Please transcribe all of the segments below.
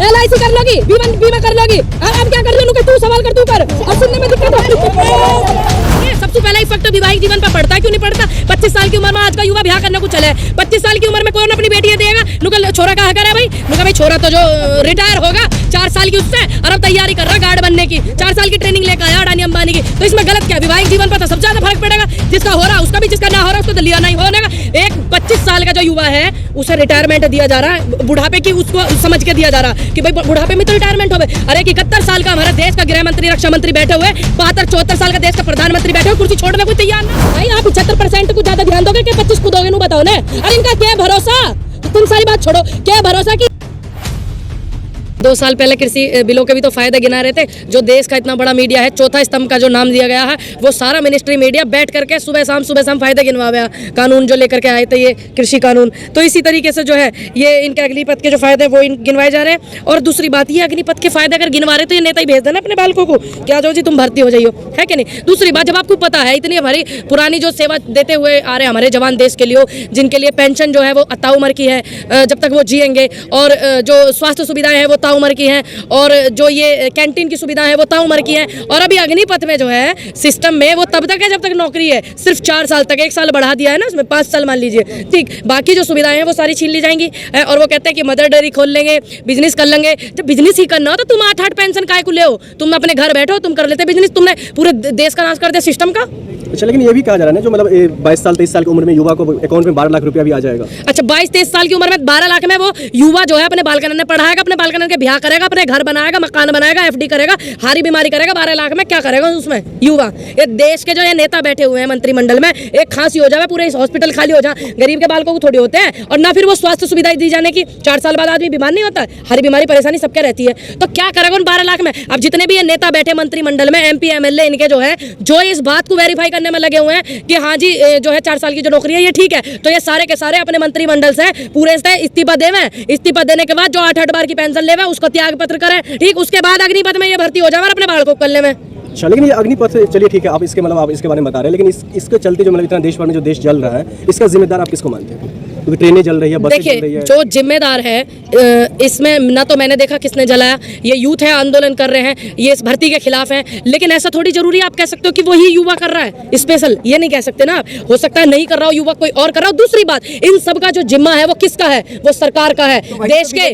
LIC कर लोगी, बीमा कर लोगी। अब क्या कर रही है? तू सवाल कर, तू कर। और सुनने में दिक्कत है। सबसे पहला इफेक्ट तो वैवाहिक जीवन पर पड़ता है, क्यों नहीं पड़ता? 25 साल की उम्र में आज का युवा ब्याह करने को चले। 25 साल की उम्र में कौन अपनी बेटी देगा? नुकल छोरा कहा करे भाई, नुका भाई छोरा तो जो रिटायर होगा 4 साल की उससे, और अब तैयारी कर रहा गार्ड बनने की, 4 साल की ट्रेनिंग लेकर आया अडानी अंबानी की। तो इसमें गलत क्या? वैवाहिक जीवन पर तो सबसे ज्यादा फर्क पड़ेगा। जिसका हो रहा है उसका भी, जिसका ना हो रहा है उसको तो लिया नहीं होगा। एक 25 साल का जो युवा है उसे रिटायरमेंट दिया जा रहा है, बुढ़ापे की उसको समझ के दिया जा रहा है कि भाई बुढ़ापे में तो रिटायरमेंट हो गए। अरे 71 साल का हमारे देश का गृह मंत्री, रक्षा मंत्री बैठे हुए, 72-74 साल का देश का प्रधानमंत्री बैठे हुए, कुर्सी छोड़ने को तैयार नहीं। भाई आप 75% को ज्यादा ध्यान दोगे कि 25 को दोगे? बताओ ना। अरे इनका क्या भरोसा? तुम सारी बात छोड़ो, क्या भरोसा की 2 साल पहले कृषि बिलों के भी तो फायदे गिना रहे थे। जो देश का इतना बड़ा मीडिया है, चौथा स्तंभ का जो नाम दिया गया है, वो सारा मिनिस्ट्री मीडिया बैठ करके सुबह शाम फायदे गिनवा गया। कानून जो लेकर के आए थे, ये कृषि कानून, तो इसी तरीके से जो है ये इनके अग्निपथ के जो फायदे वो गिनवाए जा रहे हैं। और दूसरी बात, ये अग्निपथ के फायदे अगर गिनवा रहे तो ये नेता ही भेज देना अपने बालकों को, क्या जो जी तुम भर्ती हो जाइयो, है कि नहीं? दूसरी बात, जब आपको पता है इतनी हमारी पुरानी जो सेवा देते हुए आ रहे हमारे जवान देश के लिए, जिनके लिए पेंशन जो है वो ताउम्र की है, जब तक वो जिएंगे, और जो स्वास्थ्य सुविधाएं हैं वो ताउम्र की हैं, और जो ये कैंटीन की सुविधा है वो ताउम्र की है। और अभी अग्निपथ में जो है सिस्टम में वो तब तक है जब तक नौकरी है, सिर्फ 4 साल तक, 1 साल बढ़ा दिया है ना उसमें, 5 साल मान लीजिए, ठीक। बाकी जो सुविधाएं हैं वो सारी छीन ली जाएंगी। और वो कहते हैं कि मदर डेयरी खोल लेंगे, बिजनेस कर लेंगे। जब बिजनेस ही करना हो तो तुम 8-8 पेंशन काय को ले हो? तुम अपने घर बैठो, तुम कर लेते बिजनेस। तुमने पूरे देश का नाश कर दिया सिस्टम का। अच्छा, लेकिन ये भी कहा जा रहा है ना, जो मतलब 22 साल 23 साल की उम्र में युवा को अकाउंट में 12 लाख रुपया भी आ जाएगा। अच्छा, 22-23 साल की उम्र में 12 लाख में वो युवा जो है अपने बालकन में पढ़ाएगा, अपने बालकन के ब्याह करेगा, अपने घर बनाएगा, मकान बनाएगा, FD करेगा, हारी बीमारी करेगा। 12 लाख में क्या करेगा उसमें युवा? ये देश के जो ये नेता बैठे हुए हैं मंत्रिमंडल में, एक खांसी हो जाए पूरे हॉस्पिटल खाली हो जाए, गरीब के बालकों को थोड़ी होते हैं। और ना फिर वो स्वास्थ्य सुविधाएं दी जाने की। 4 साल बाद आदमी बीमार नहीं होता, हरी बीमारी परेशानी सबके रहती है। तो क्या करेगा उन 12 लाख में? अब जितने भी ये नेता बैठे मंत्रिमंडल में, MP MLA इनके जो है, जो इस बात को वेरीफाई करने में लगे हुए हैं कि हाँ जी जो है 4 साल की जो नौकरी है ये ठीक है, तो ये सारे के सारे अपने मंत्रिमंडल से पूरे इस्तीफा देवे। इस्तीफा देने के बाद जो 8-8 बार की पेंशन लेवे उसको त्याग पत्र करें, ठीक। उसके बाद अग्निपथ में ये भर्ती हो जाए और अपने बालकों को करने में। अच्छा, लेकिन ये अग्निपथ, चलिए ठीक है, आप इसके मतलब आप इसके बारे में बता रहे हैं, लेकिन इसके चलते जो मतलब इतना देश भर में जो देश जल रहा है, इसका जिम्मेदार आप किसको मानते हैं? क्योंकि ट्रेनें जल रही है, बसें जल रही है। जो जिम्मेदार है इसमें, ना तो मैंने देखा किसने जलाया, ये यूथ है, आंदोलन कर रहे हैं, ये इस भर्ती के खिलाफ है। लेकिन ऐसा थोड़ी जरूरी आप कह सकते हो कि वही युवा कर रहा है स्पेशल, ये नहीं कह सकते ना। हो सकता है नहीं कर रहा हो युवा, कोई और कर रहा हो। दूसरी बात, इन सब का जो जिम्मा है वो किसका है? वो सरकार का है, देश के।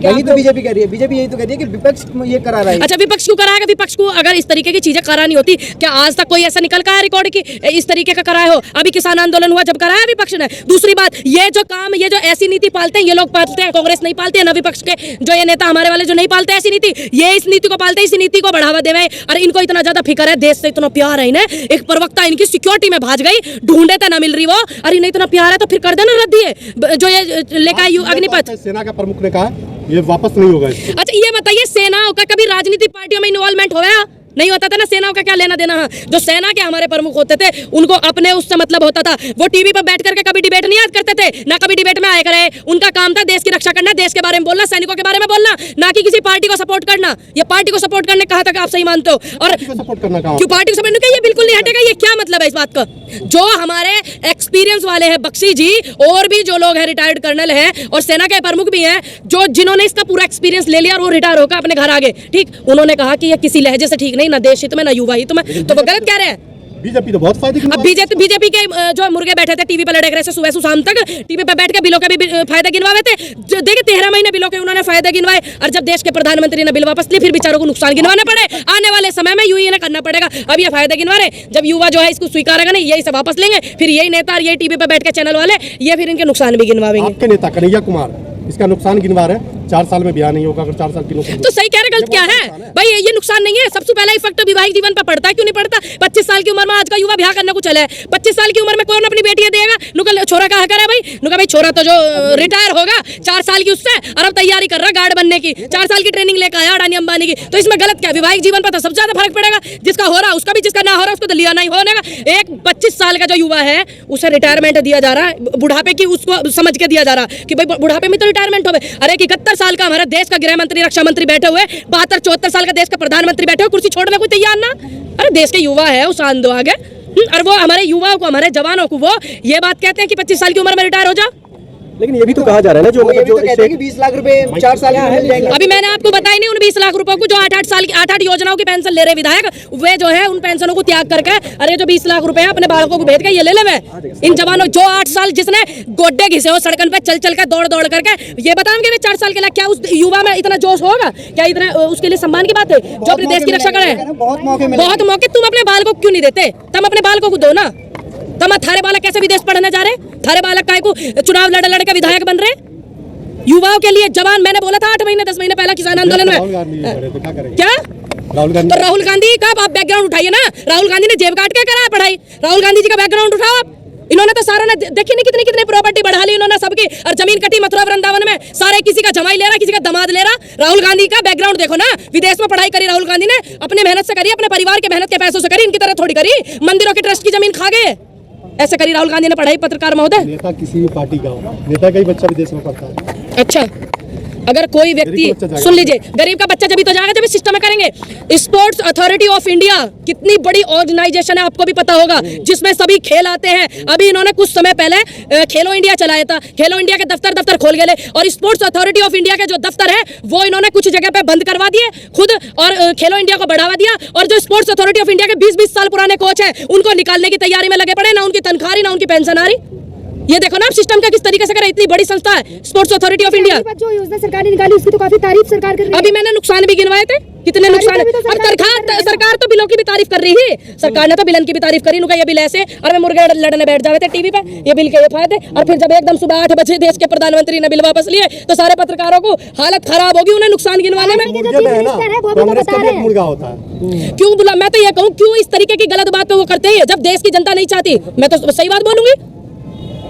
यही तो बीजेपी कह रही है, बीजेपी यही तो कह रही है कि विपक्ष ये करा रहा है। अच्छा, विपक्ष क्यों कराएगा? विपक्ष को अगर इस तरीके की चीजें करानी होती, क्या आज तक कोई ऐसा निकल का है रिकॉर्ड की इस तरीके का कराया हो? अभी किसान आंदोलन हुआ, जब कराया विपक्ष ने। दूसरी बात, ये जो काम, ये जो ऐसी नीति पालते हैं, ये लोग पालते हैं, कांग्रेस नहीं पालते हैं, ना विपक्ष के जो ये नेता हमारे वाले जो नहीं पालते ऐसी नीति, ये इस नीति को पालते हैं, इस नीति को बढ़ावा देवे। और इनको इतना ज्यादा फिक्र है, देश से इतना प्यार है इन्हें। एक प्रवक्ता इनकी सिक्योरिटी में भाग गई, ढूंढे तो ना मिल रही वो। और इन्हें इतना प्यार है तो फिर कर देना रद्द ये जो ये लेकर अग्निपथ। सेना का प्रमुख ने कहा ये वापस नहीं होगा। अच्छा, ये बताइए, सेना का कभी राजनीतिक पार्टियों में इन्वॉल्वमेंट हुआ? नहीं होता था ना। सेनाओं का क्या लेना देना है? जो सेना के हमारे प्रमुख होते थे उनको अपने उससे मतलब होता था। वो टीवी पर बैठ करके कभी डिबेट नहीं याद करते थे, ना कभी डिबेट में आया करे। उनका काम था देश की रक्षा करना, देश के बारे में बोलना, सैनिकों के बारे में बोलना, ना कि किसी पार्टी को सपोर्ट करना। ये पार्टी को सपोर्ट करने कहा था कि आप सही मानते हो? और सपोर्ट करना कहा? क्यों पार्टी को सपोर्ट नहीं? ये बिल्कुल नहीं हटेगा। ये क्या मतलब है इस बात का? जो हमारे एक्सपीरियंस वाले हैं, बख्शी जी और भी जो लोग हैं, रिटायर्ड कर्नल हैं और सेना के प्रमुख भी हैं, जो जिन्होंने इसका पूरा एक्सपीरियंस ले लिया और वो रिटायर होकर अपने घर आ गए, ठीक। उन्होंने कहा कि ये किसी लहजे से ठीक नहीं, ना देश हित में ना युवा हित में। तो वो गलत कह रहे हैं। बीजेपी तो बहुत फायदे की। अब बीजेपी के जो मुर्गे बैठे थे टीवी पर लड़क रहे थे सुबह से शाम तक, टीवी पर बैठ के बिलों के भी फायदे गिनवाए थे। देखिए 13 महीने बिलों के उन्होंने फायदे गिनवाए, और जब देश के प्रधानमंत्री ने बिल वापस लिए, फिर बेचारों को नुकसान गिनवाने पड़े। आने वाले समय में यूं ही करना पड़ेगा। अब ये फायदे गिनवा रहे, जब युवा जो है इसको स्वीकारेगा नहीं, यही से वापस लेंगे, फिर यही नेता और यही टीवी पर बैठ के चैनल वाले ये फिर इनके नुकसान भी गिनवाएंगे। आपके नेता कन्हैया कुमार इसका नुकसान गिनवा रहे हैं। 4 साल में ब्याह नहीं होगा, अगर 4 साल की नौकरी। तो सही कह रहे, गलत क्या है भाई? ये नुकसान नहीं है। सबसे पहला इफेक्ट तो वैवाहिक जीवन पर पड़ता है, क्यों नहीं पड़ता? 25 साल की उम्र में आज का युवा ब्याह करने को चले। 25 साल की उम्र में कौन अपनी बेटी देगा? नुकल छोरा कहा करे भाई, नुका भाई छोरा तो जो रिटायर होगा 4 साल की उससे, और अब तैयारी कर रहा गार्ड बनने की, 4 साल की ट्रेनिंग लेकर आया अडानी अंबानी की। तो इसमें गलत क्या? वैवाहिक जीवन पर तो सबसे ज्यादा फर्क पड़ेगा। जिसका हो रहा उसका भी, जिसका ना हो रहा उसको तो लिया नहीं होगा। एक 25 साल का जो युवा है उसे रिटायरमेंट दिया जा रहा है, बुढ़ापे की उसको समझ के दिया जा रहा है कि भाई बुढ़ापे में तो रिटायरमेंट हो गए। अरे 71 साल का हमारा देश का गृह मंत्री, रक्षा मंत्री बैठे हुए, 72-74 साल का देश का प्रधानमंत्री बैठे हुए, कुर्सी छोड़ने को तैयार ना। अरे देश के युवा है, उस आंदो आगे। और वो हमारे युवाओं को, हमारे जवानों को वो ये बात कहते हैं कि 25 साल की उम्र में रिटायर हो जा। लेकिन ये भी तो कहा जा रहा है ना जो वो ये मतलब भी तो जो कहते हैं कि 20 लाख रुपए 4 साल में मिल जाएंगे। अभी मैंने आपको बताया नहीं उन 20 लाख रुपए को जो 8-8 साल की 8-8 योजनाओं की पेंशन ले रहे विधायक, वे जो है उन पेंशनों को त्याग करके अरे जो 20 लाख रुपए है अपने बालकों को भेज के ये ले ले। इन जवानों जो 8 साल जिसने गोड्डे घिसे हो सड़कन पे चल चल कर दौड़ करके, ये बताएंगे 4 साल के लिए क्या उस युवा में इतना जोश होगा? क्या इतना उसके लिए सम्मान की बात है जो अपने देश की रक्षा करे? बहुत मौके मिले। बहुत मौके तुम अपने बालकों को क्यों नहीं देते? तुम अपने बालकों को दो ना। तुम थारे बालक कैसे विदेश पढ़ने जा रहे? थारे बालक काय को चुनाव लड़ के विधायक बन रहे? युवाओं के लिए जवान, मैंने बोला था 8 महीने 10 महीने पहला किसान आंदोलन में क्या तो राहुल गांधी का आप बैकग्राउंड उठाइए ना। राहुल गांधी ने जेब काट के कराया पढ़ाई। राहुल गांधी जी का बैकग्राउंड उठाओ आप। इन्होंने तो सारा देखिए नहीं कितनी कितनी प्रॉपर्टी बढ़ा ली इन्होंने सबकी, और जमीन कटी मथुरा वृंदावन में, सारे किसी का जमाई ले रहा, किसी का दामाद ले रहा। राहुल गांधी का बैकग्राउंड देखो ना। विदेश में पढ़ाई करी राहुल गांधी ने, अपनी मेहनत से करी, अपने परिवार के मेहनत के पैसों से करी, इनकी तरह थोड़ी करी मंदिरों के ट्रस्ट की जमीन खा गए। ऐसे करी राहुल गांधी ने पढ़ाई। पत्रकार महोदय, नेता किसी भी पार्टी का हो, नेता का ही बच्चा विदेश में पढ़ता है। अच्छा, अगर कोई व्यक्ति सुन लीजिए, गरीब का बच्चा जब तो जाएगा जब इस सिस्टम में करेंगे। स्पोर्ट्स अथॉरिटी ऑफ इंडिया कितनी बड़ी ऑर्गेनाइजेशन है आपको भी पता होगा, जिसमें सभी खेल आते हैं। अभी इन्होंने कुछ समय पहले खेलो इंडिया चलाया था। खेलो इंडिया के दफ्तर खोल गए, और स्पोर्ट्स अथॉरिटी ऑफ इंडिया के जो दफ्तर है वो इन्होंने कुछ जगह पे बंद करवा दिए खुद, और खेलो इंडिया को बढ़ावा दिया। और जो स्पोर्ट्स अथॉरिटी ऑफ इंडिया के 20-20 साल पुराने कोच हैं उनको निकालने की तैयारी में लगे पड़े। ना उनकी तनख्वाह ना उनकी पेंशन आ रही। ये देखो ना आप सिस्टम का किस तरीके से करे। इतनी बड़ी संस्था है स्पोर्ट्स अथॉरिटी ऑफ इंडिया। जो योजना सरकार ने निकाली उसकी तो काफी तारीफ सरकार कर रही है। अभी मैंने नुकसान भी गिनवाए थे, कितने नुकसान है। अब सरकार तो बिलों की भी तारीफ कर रही है। सरकार ने तो बिलन की भी तारीफ करी। उनका ये बिल ऐसे, और मैं मुर्गे लड़ने बैठ जावे थे टीवी पे, ये बिल के ये फायदे। और फिर जब एकदम सुबह 8 बजे देश के प्रधानमंत्री ने बिल वापस लिए तो सारे पत्रकारों को हालत खराब होगी उन्हें नुकसान गिनवाने में। क्यों बुला, मैं तो ये कहूँ क्यों इस तरीके की गलत बात पे वो करते हैं जब देश की जनता नहीं चाहती। मैं तो सही बात बोलूंगी,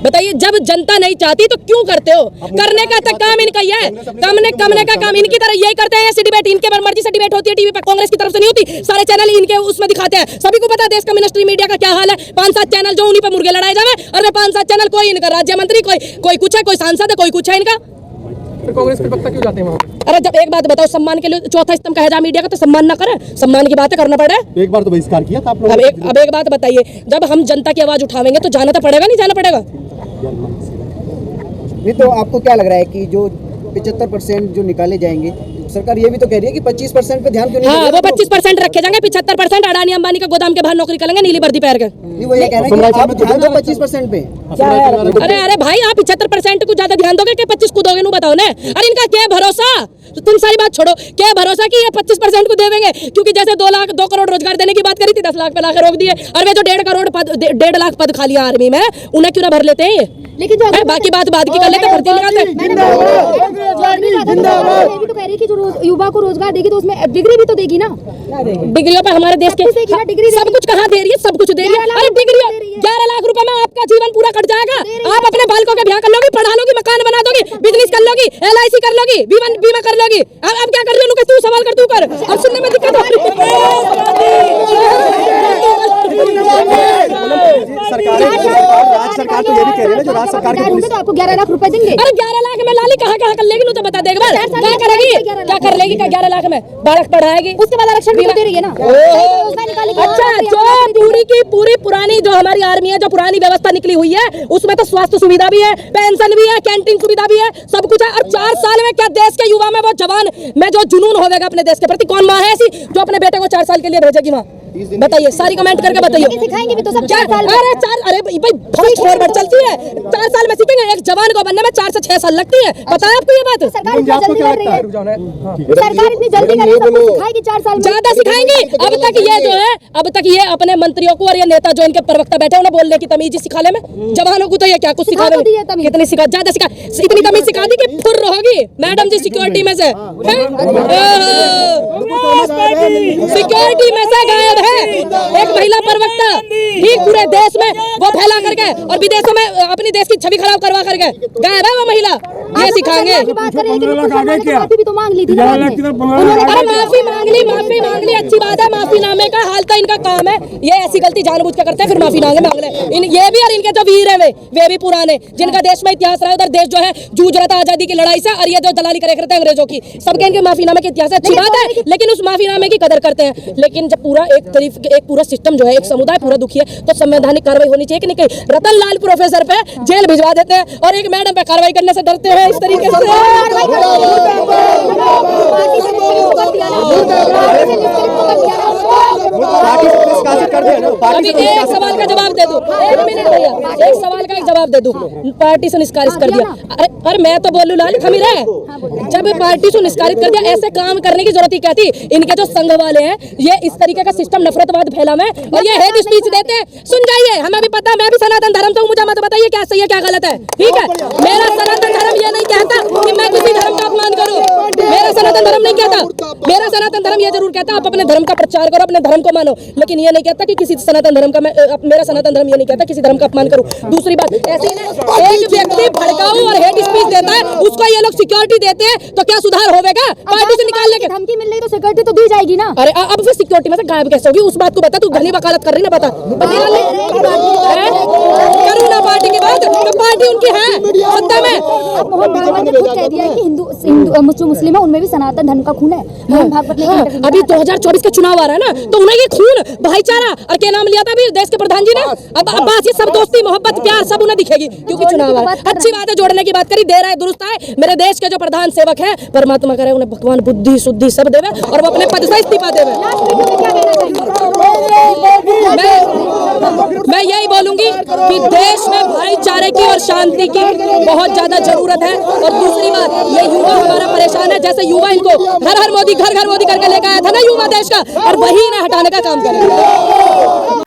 बताइए, जब जनता नहीं चाहती तो क्यों करते हो? करने का तो काम इनका ही है, कमने का काम इनकी तरह यही करते हैं। ऐसी डिबेट इनके मर्जी से डिबेट होती है टीवी पे, कांग्रेस की तरफ से नहीं होती। सारे चैनल इनके उसमें दिखाते हैं। सभी को पता है देश का मिनिस्ट्री मीडिया का क्या हाल है। 5-7 चैनल जो उन्हीं पे मुर्गे लड़ाए जावे, और 5-7 चैनल कोई इनका राज्य मंत्री, कोई कुछ है, कोई सांसद है, कोई कुछ है इनका। कांग्रेस के प्रवक्ता क्यों जाते हैं वहाँ? अरे जब एक बात बताओ, सम्मान के लिए चौथा स्तंभ कहा जा मीडिया का, तो सम्मान ना करे, सम्मान की बातें करना पड़े। एक बार तो बहिष्कार किया था आप लोगों ने। अब एक बात बताइए, जब हम जनता की आवाज उठावेंगे तो जाना तो पड़ेगा, नहीं जाना पड़ेगा? नहीं तो आपको क्या लग रहा है कि जो 75% जो निकाले जाएंगे, सरकार ये भी तो कह रही है कि 25% पे ध्यान क्यों नहीं? हाँ, वो 25% रखे जाएंगे, 75% अडानी अंबानी का गोदाम के बाहर नौकरी करेंगे नीली वर्दी पहन के। वो ये कह रहे हैं कि आप ध्यान दो 25% पे। अरे भाई, आप 75% को ज्यादा ध्यान दोगे कि 25 को दोगे? बताओ ना। अरे इनका क्या भरोसा? तो तुम सारी बात छोड़ो, क्या भरोसा कि ये 25% को देंगे? क्योंकि जैसे 2 करोड़ रोजगार देने की बात करी थी, 10 लाख पे लाके रोक दिए। और वे जो 1.5 लाख पद खाली आर्मी में, उन्हें क्यों ना भर लेते हैं? लेकिन जो बाकी बात बाद की कर लेते, भर्ती निकालते। तो कह रही कि जो युवा को रोजगार देगी तो उसमें डिग्री भी तो देगी ना। डिग्रियों पर हमारे देश के सब कुछ कहाँ दे रही है? सब कुछ दे रही है। अरे डिग्री 11 लाख रुपए में आपका जीवन पूरा कट जाएगा। आप अपने बालकों के ब्याह कर लोगी, पढ़ा लोगी, मकान बना दोगी, बिजनेस कर लोगी, LIC कर लोगी, बीमा कर लोगी। अब क्या कर रही है? तू सवाल कर, तू कर। अब सुनने में दिक्कत सरकार तो ये भी कह रही है जो राज्य सरकार की पुलिस तो आपको 11 लाख रुपए देंगे। अरे 11 लाख में लाली कहाँ कर लेगी? तो बता देगा क्या करेगी, क्या कर लेगी? क्या 11 लाख में बालक पढ़ाएगी? उसके बाद आरक्षण भी दे रही है ना। अच्छा, जो पूरी की पूरी पुरानी जो हमारी आर्मी है, जो पुरानी व्यवस्था निकली हुई है, उसमें तो स्वास्थ्य सुविधा भी है, पेंशन भी है, कैंटीन सुविधा भी है, सब कुछ है। और 4 साल में क्या देश के युवा में वो जवान में जो जुनून होगा अपने देश के प्रति? कौन माँ है ऐसी जो अपने बेटे को 4 साल के लिए भेजेगी? माँ बताइए, सारी कमेंट करके बताइए। सिखाएंगे भी तो सब 4 साल। अरे भाई फास्ट फॉरवर्ड चलती है, 4 साल में सीखेंगे। एक जवान को बनने में 4 से 6 साल लगती है। पता है आपको ये बात? सरकार इतनी जल्दी कर रही है, सिखाएगी 4 साल में, ज्यादा सिखाएंगी। अब तक ये अपने मंत्रियों को और ये नेता जो इनके प्रवक्ता बैठे उन्हें बोलने की तमीज सिखाने में, जवानों को तो ये क्या कुछ सिखा रहे हैं? कितनी सिखा, ज्यादा सिखा, इतनी तमीज सिखा दी कि फुर्र होगी मैडम जी सिक्योरिटी में से, सिक्योरिटी में से गायब है एक महिला प्रवक्ता, ठीक पूरे देश में वो फैला करके और विदेशों में अपनी देश की छवि खराब करवा करके गायब है वो महिला। ये सिखाएंगे। माफी तो मांग ली थी। अरे माफी मांग ली, अच्छी बात है। माफीनामे का हाल तो इनका काम है। ये ऐसी गलती जानबूझ के करते हैं, फिर माफीनामे मांग ले। ये भी और इनके जो वीर है वे भी पुराने, जिनका देश में इतिहास रहा है। उधर देश जो है जूझ रहा था आजादी की लड़ाई से, और ये जो दलाली करे करते हैं अंग्रेजों की, सबके इनके माफीनामे के इतिहास है। अच्छी बात है, लेकिन उस माफीनामे की कदर करते हैं। लेकिन जब पूरा एक एक पूरा सिस्टम जो है, एक समुदाय पूरा दुखी है, तो संवैधानिक कार्रवाई होनी चाहिए कि नहीं? कहीं रतन लाल प्रोफेसर पे जेल भिजवा देते हैं और एक मैडम पे कार्रवाई करने से डरते हैं इस तरीके से। अभी एक सवाल का जवाब दे दूं, 1 मिनट भैया, एक सवाल का एक जवाब दे दूं। पार्टी से निष्कासित कर दिया, अरे मैं तो बोलूं लाल खमीर है, जब पार्टी से निष्कासित कर दिया, ऐसे काम करने की जरूरत ही क्या थी? इनके जो संघ वाले हैं ये इस तरीके का सिस्टम नफरतवाद फैलावे और ये हेड स्पीच देते हैं। सुन जाइए, हमें भी पता, मैं भी सनातन धर्म से हूं, मुझे मत बताइए क्या सही है क्या गलत है, ठीक है? मेरा सनातन धर्म ये नहीं कहता कि मैं किसी धर्म का अपमान करूं, मेरा सनातन धर्म नहीं कहता। मेरा सनातन धर्म ये जरूर कहता आप अपने धर्म का प्रचार करो, अपने धर्म को मानो, लेकिन ये नहीं कहता कि किसी सनातन धर्म का मेरा सनातन धर्म ये नहीं कहता किसी धर्म का अपमान करूं। दूसरी बात, ऐसे एक व्यक्ति भड़काऊ और हेड स्पीच देता है, उसको ये लोग सिक्योरिटी देते हैं, तो क्या सुधार होगा? पार्टी से निकालने के धमकी मिल रही तो सिक्योरिटी तो दी जाएगी ना। अरे अब फिर सिक्योरिटी में से गायब कैसे होगी? उस बात को बता, तू घनी वकालत कर रही ना, बता करूँ ना पार्टी की बात, तो पार्टी उनकी है सत्ता में। अब मोहन भागवत ने खुद कह दिया है कि हिंदू जो मुस्लिम है उनमें भी सनातन धर्म का खून है। मोहन भागवत ने अभी 2024 के चुनाव आ रहा है ना, तो उन्हें ये खून, भाईचारा और क्या नाम लिया था अभी देश के प्रधान जी ने, अब बस ये सब दोस्ती मोहब्बत प्यार सब उन्हें दिखेगी क्योंकि चुनाव आ रहा है। अच्छी बात है, जोड़ने की बात करी, दे रहा है, दुरुस्त है। मेरे देश के जो प्रधान सेवक है, परमात्मा करे उन्हें भगवान बुद्धि शुद्धि सब देवे और वो अपने पद से इस्तीफा देवे। मैं यही बोलूंगी कि देश में भाईचारे की और शांति की बहुत ज्यादा जरूरत है। और दूसरी बात, ये युवा हमारा परेशान है, जैसे युवा इनको हर मोदी घर घर मोदी करके लेकर आया था ना युवा देश का, और वही इन्हें हटाने का काम करेंगे।